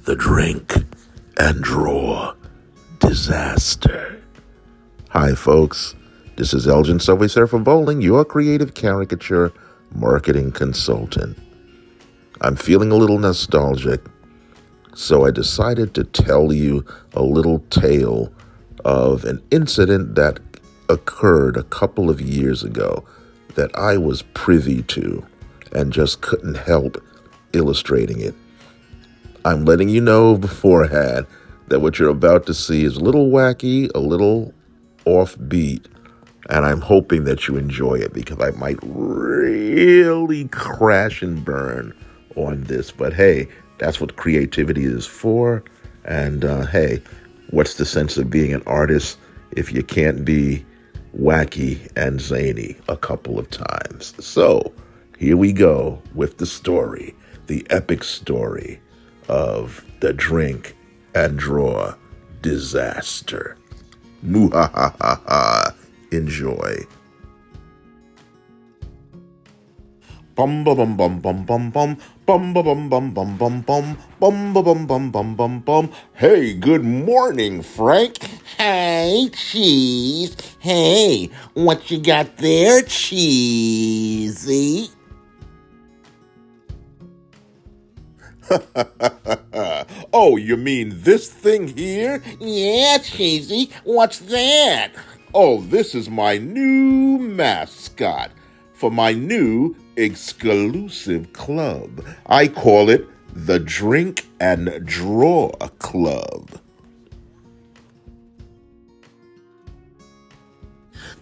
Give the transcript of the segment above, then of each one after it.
the drink and draw disaster. Hi, folks. This is Elgin Subway Surfer Bowling, your creative caricature marketing consultant. I'm feeling a little nostalgic, so I decided to tell you a little tale of an incident that occurred a couple of years ago that I was privy to and just couldn't help illustrating it. I'm letting you know beforehand that what you're about to see is a little wacky, a little offbeat, and I'm hoping that you enjoy it because I might really crash and burn on this. But hey, that's what creativity is for. And hey, what's the sense of being an artist if you can't be wacky and zany a couple of times? So here we go with the story, the epic story of the drink and draw disaster. Muhahaha. Enjoy. Bum bum bum bum bum bum bum bum bum bum bum bum bum bum bum bum bum bum bum. Hey, good morning, Frank. Hey, Cheese. Hey, what you got there, Cheesy? Oh, you mean this thing here? Yeah, Cheesy. What's that? Oh, this is my new mascot for my new exclusive club. I call it the Drink and Draw Club.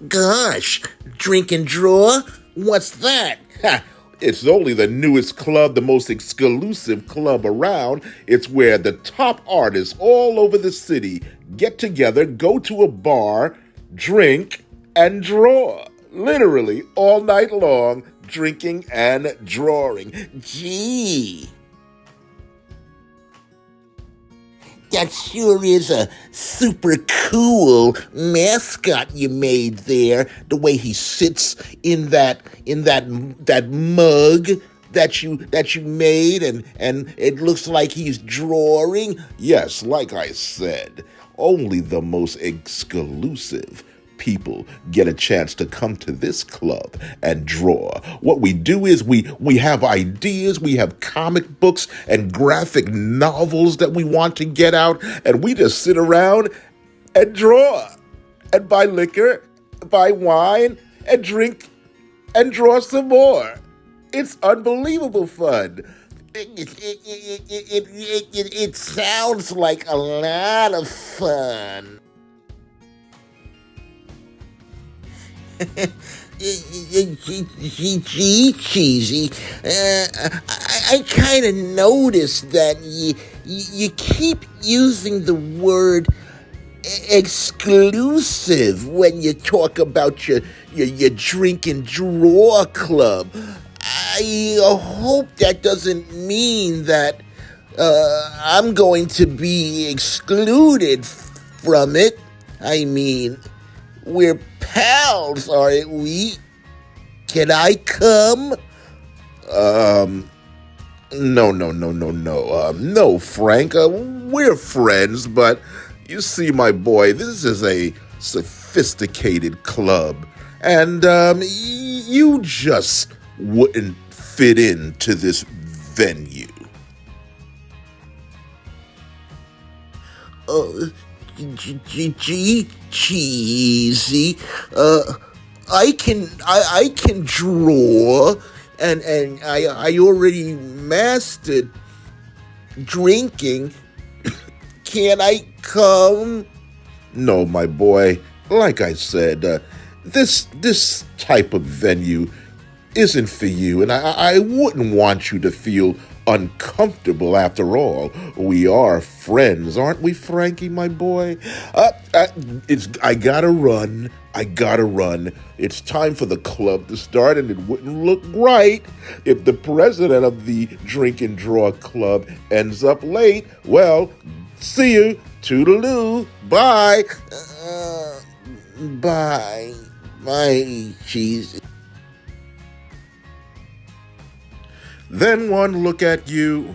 Gosh, drink and draw? What's that? Ha! It's only the newest club, the most exclusive club around. It's where the top artists all over the city get together, go to a bar, drink, and draw. Literally all night long, drinking and drawing. Gee. That sure is a super cool mascot you made there. The way he sits in that mug that you made, and it looks like he's drawing. Yes, like I said, only the most exclusive people get a chance to come to this club and draw. What we do is we have ideas, we have comic books and graphic novels that we want to get out, and we just sit around and draw and buy liquor, buy wine, and drink and draw some more. It's unbelievable fun. It sounds like a lot of fun. Gee, Cheesy, I kind of noticed that you keep using the word exclusive when you talk about your drink and draw club. I hope that doesn't mean that I'm going to be excluded from it. I mean, we're pals, aren't we? Can I come? No, no, Frank. We're friends, but you see, my boy, this is a sophisticated club, and you just wouldn't fit into this venue. Cheesy. I can draw, and I already mastered drinking. Can I come? No, my boy. Like I said, this type of venue isn't for you, and I wouldn't want you to feel uncomfortable. After all, we are friends, aren't we, Frankie, my boy? I gotta run. It's time for the club to start, and it wouldn't look right if the president of the Drink and Draw Club ends up late. Well, see you. Toodaloo. Bye. Bye. Bye, Cheesy. Then one look at you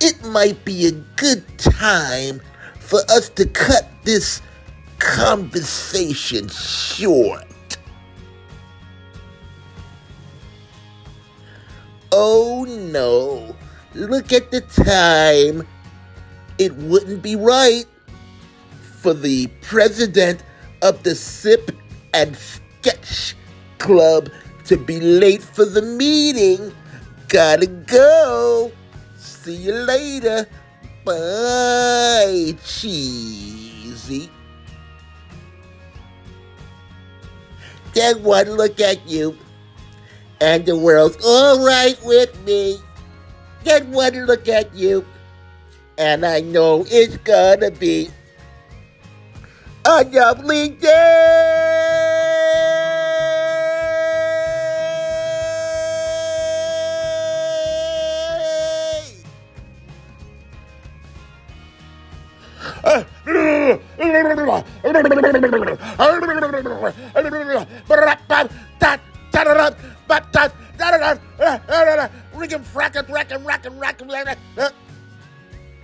it might be a good time for us to cut this conversation short. Oh no, look at the time. It wouldn't be right for the president of the Sip and Sketch Club to be late for the meeting. Gotta go. See you later. Bye, cheesy. Then one look at you, and the world's all right with me. Then one look at you, and I know it's gonna be a lovely day.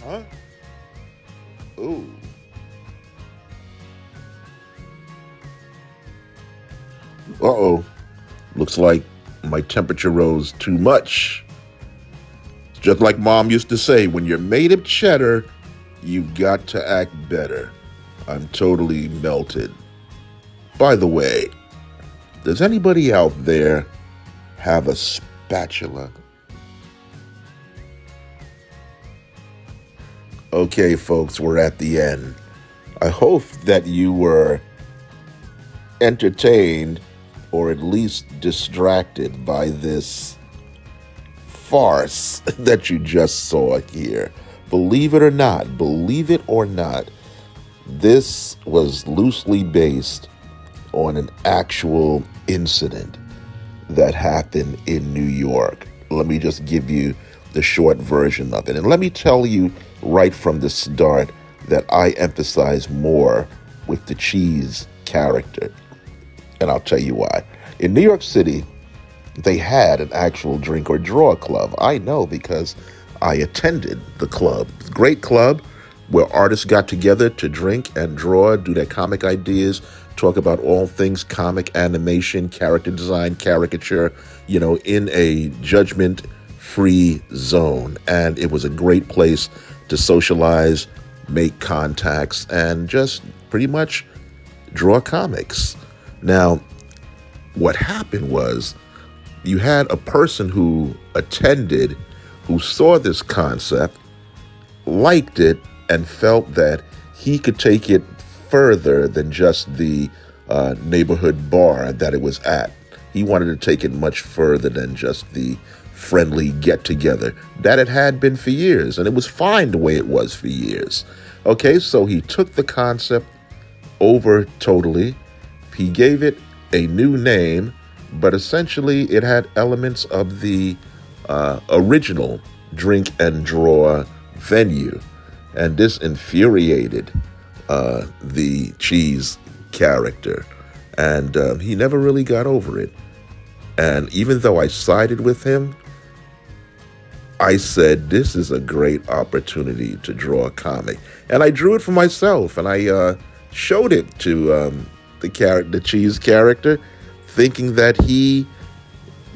Huh? Ooh. Uh-oh. Looks like my temperature rose too much. It's just like Mom used to say, when you're made of cheddar, you've got to act better. I'm totally melted. By the way, does anybody out there have a spatula? Okay, folks, we're at the end. I hope that you were entertained or at least distracted by this farce that you just saw here. Believe it or not, this was loosely based on an actual incident that happened in New York. Let me just give you the short version of it. And let me tell you right from the start that I emphasize more with the cheese character. And I'll tell you why. In New York City, they had an actual drink or draw club. I know because I attended the club. Great club where artists got together to drink and draw, do their comic ideas, talk about all things comic, animation, character design, caricature, in a judgment-free zone. And it was a great place to socialize, make contacts, and just pretty much draw comics. Now, what happened was you had a person who attended, who saw this concept, liked it, and felt that he could take it further than just the neighborhood bar that it was at. He wanted to take it much further than just the friendly get-together that it had been for years, and it was fine the way it was for years. Okay, so he took the concept over totally. He gave it a new name, but essentially it had elements of the original drink and draw venue. And this infuriated the cheese character. And he never really got over it. And even though I sided with him, I said, this is a great opportunity to draw a comic. And I drew it for myself, and I showed it to the cheese character, thinking that he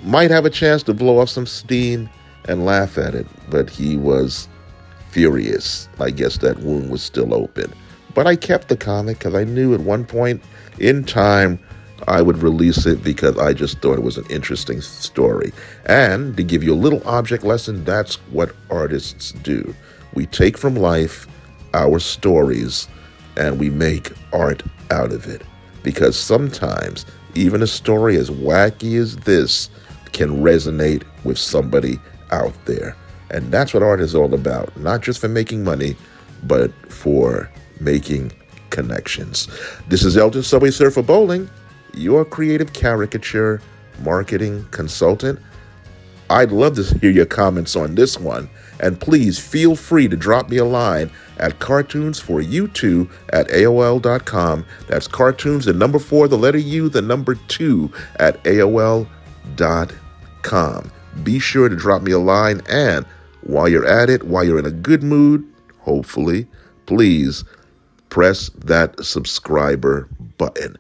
might have a chance to blow off some steam and laugh at it. But he was furious. I guess that wound was still open. But I kept the comic because I knew at one point in time I would release it because I just thought it was an interesting story. And to give you a little object lesson, that's what artists do. We take from life our stories and we make art out of it. Because sometimes even a story as wacky as this can resonate with somebody out there. And that's what art is all about. Not just for making money, but for making connections. This is Elgin Subway Surfer Bowling, your creative caricature marketing consultant. I'd love to hear your comments on this one. And please feel free to drop me a line at cartoons4u2@aol.com. That's cartoons, the number 4, the letter U, the number 2 at aol.com. Be sure to drop me a line and while you're at it, while you're in a good mood, hopefully, please press that subscriber button.